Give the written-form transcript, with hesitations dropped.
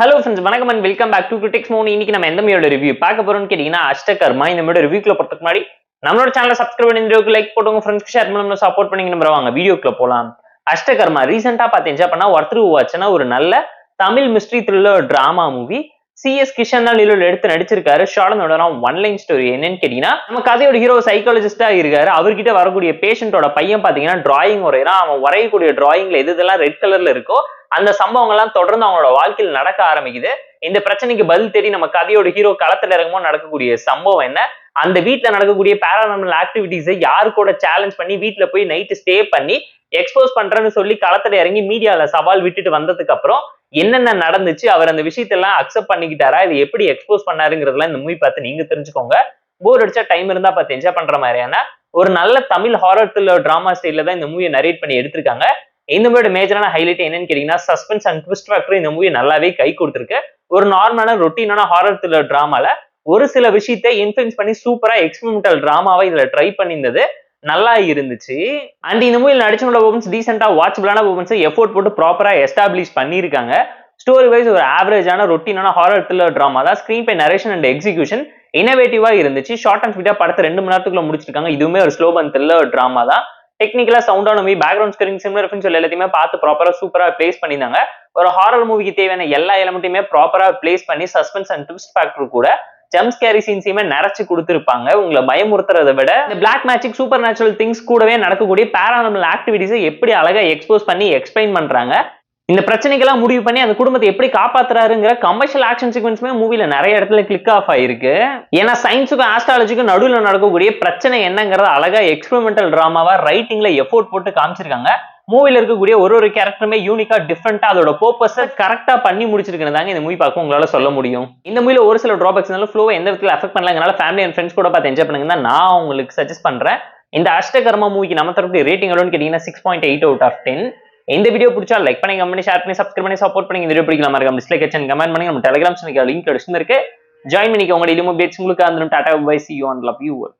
Hello friends, வணக்கம் and welcome back to critics மோன். இன்னைக்கு நம்ம எந்த மூவியோட ரிவ்யூ பார்க்க போறோம்னு கேட்டீங்கன்னா அஷ்டகர்மா. இந்த மூவியோட ரிவ்யூக்குள்ள போறதுக்கு முன்னாடி நம்மளோட சேனலை சப்ஸ்கிரைப் பண்ணி இந்த வீடியோக்கு லைக் போடுங்க, ஃப்ரெண்ட்ஸ்க்கு ஷேர் பண்ணி சப்போர்ட் பண்ணி நம்புறவாங்க. வீடியோக்குள்ள போலாம். அஷ்டகர்மா ரீசெண்டா பாத்தீங்கன்னா பண்ணா ஒருத்தர் வாட்ச்னா ஒரு நல்ல Tamil mystery thriller drama movie. CS Kishan தான் நிலவில் எடுத்து நடிச்சிருக்காரு. ஷார்ட் ஒன் லைன் ஸ்டோரி என்னன்னு கேட்டீங்கன்னா, நம்ம கதையோட ஹீரோ சைக்காலஜிஸ்டா இருக்காரு. அவர்கிட்ட வரக்கூடிய பேஷண்டோட பையன் பாத்தீங்கன்னா டிராயிங் வரையறான். அவன் வரையக்கூடிய டிராயிங்ல எதெல்லாம் ரெட் கலர்ல இருக்கோ அந்த சம்பவங்கள்லாம் தொடர்ந்து அவங்களோட வாழ்க்கையில் நடக்க ஆரம்பிக்குது. இந்த பிரச்சனைக்கு பதில் தேடி நம்ம கதையோட ஹீரோ களத்துல இறங்கும்போது நடக்கக்கூடிய சம்பவம் என்ன, அந்த வீட்டுல நடக்கக்கூடிய பேரானார்மல் ஆக்டிவிட்டிஸை யாரு கூட சேலஞ்ச் பண்ணி வீட்டுல போய் நைட்டு ஸ்டே பண்ணி எக்ஸ்போஸ் பண்றேன்னு சொல்லி களத்துல இறங்கி மீடியால சவால் விட்டுட்டு வந்ததுக்கு அப்புறம் என்னென்ன நடந்துச்சு, அவர் அந்த விஷயத்தெல்லாம் அக்செப்ட் பண்ணிக்கிட்டாரா, இது எப்படி எக்ஸ்போஸ் பண்ணாருங்கிறதுலாம் இந்த மூவி பார்த்து நீங்க தெரிஞ்சுக்கோங்க. போர் அடிச்சா டைம் இருந்தா பார்த்து என்ஜாய் பண்ற மாதிரியான ஒரு நல்ல தமிழ் ஹாரர் த்ரில்லர் டிராமா ஸ்டைல தான் இந்த மூவியை நரேட் பண்ணி எடுத்திருக்காங்க. இந்த மூவியோட மேஜரான ஹைலைட் என்னன்னு கேட்டீங்கன்னா, சஸ்பென்ஸ் அண்ட் ட்விஸ்ட் ஃபேக்டர் இந்த மூவி நல்லாவே கை கொடுத்திருக்கு. ஒரு நார்மலான ரொட்டீனான ஹாரர் த்ரில்லர் டிராமால ஒரு சில விஷயத்தை இன்ஃபுளுன்ஸ் பண்ணி சூப்பரா எக்ஸ்பெரிமெண்டல் டிராமாவை இதுல ட்ரை பண்ணியிருந்தது நல்லா இருந்துச்சு. அண்ட் இந்த மூவியில் நடிச்சவங்களோட பெர்ஃபார்மன்ஸ் டீசென்டா வாட்சபிளான பெர்ஃபார்மன்ஸ் எஃபோர்ட் போட்டு ப்ராப்பரா எஸ்டாப்ளிஷ் பண்ணியிருக்காங்க. ஸ்டோரி வைஸ் ஒரு ஆவரேஜான ரொட்டீனான ஹாரர் த்ரில்லர் டிராமா தான். Screenplay narration and execution இனோவேட்டிவா இருந்துச்சு. ஷார்ட் அண்ட் ஸ்வீட்டா படத்தை 2 மணி நேரத்துக்குள்ள முடிச்சிருக்காங்க. இதுவுமே ஒரு ஸ்லோ பர்ன் த்ரில்லர் டிராமா தான். டெக்னிக்கலா சவுண்டான movie, background scoring, similar effects எல்லாத்தையுமே பார்த்து ப்ராப்பரா சூப்பரா பிளேஸ் பண்ணியிருந்தாங்க. ஒரு ஹாரர் மூவிக்கு தேவையான எல்லா எலிமெண்ட்டுமே ப்ராப்பரா பிளேஸ் பண்ணி சஸ்பென்ஸ் அண்ட் ட்விஸ்ட் ஃபேக்டர் கூட ஜம்ப் ஸ்கேரி சீன்ஸையுமே நிறைச்சு கொடுத்திருப்பாங்க. உங்களை பயமுறுத்துறதை விட இந்த black magic, supernatural things கூடவே நடக்கக்கூடிய பேரானார்மல் ஆக்டிவிட்டிஸை எப்படி அழகா எக்ஸ்போஸ் பண்ணி எக்ஸ்பிளைன் பண்றாங்க. இந்த பிரச்சனைக்கெல்லாம் முடிவு பண்ணி அந்த குடும்பத்தை எப்படி காப்பாத்துறாருங்கிற கமர்ஷியல் ஆக்ஷன் சீக்வன்ஸுமே மூவில நிறைய இடத்துல கிளிக் ஆஃப் ஆயிருக்கு. ஏன்னா சயின்ஸுக்கும் ஆஸ்ட்ராலஜிக்கும் நடுவில் நடக்கக்கூடிய பிரச்சனை என்னங்கிறத அழகா எக்ஸ்பெரிமெண்டல் டிராமாவா ரைட்டிங்ல எஃபோர்ட் போட்டு காமிச்சிருக்காங்க. மூவில இருக்கக்கூடிய ஒரு கேரக்டருமே யூனிக்கா டிஃப்ரெண்டா அதோட பர்பஸை கரெக்டா பண்ணி முடிச்சிருக்கேன் இந்த மூவி பார்க்க உங்களால சொல்ல முடியும். இந்த மூவில ஒரு சில டிராபேக்ஸ்னால ஃப்ளோவை எந்த விதத்துல அஃபெக்ட் பண்ணலங்கனால ஃபேமிலி அண்ட் ஃப்ரெண்ட்ஸ் கூட பார்த்து என்ஜாய் பண்ணுங்க நான் உங்களுக்கு சஜஸ்ட் பண்றேன். இந்த அஷ்டகர்மா மூவிக்கு நம்ம தரப்பு ரேட்டிங் எவ்வளோன்னு கேட்டீங்கன்னா 6.8 out of 10. இந்த வீடியோ பிடிச்சா லைக் பண்ணி, கமெண்ட் பண்ணி, ஷேர் பண்ணி, சப்ஸ்கிரைப் பண்ணி சப்போர்ட் பண்ணி. இந்த வீடியோ பிடிக்கலாம் மறக்காம டிஸ்லைக் அண்ட் கமெண்ட் பண்ணி. நம்ம டெலிகிராம் சேனலுக்கு லிங்க் டிஸ்கிரிப்ஷன்ல இருக்கு. ஜாயின் பண்ணிக்கோங்க. டெய்லி அப்டேட்ஸ் உங்களுக்கு வந்துடும். Tata bye, see you and love you all.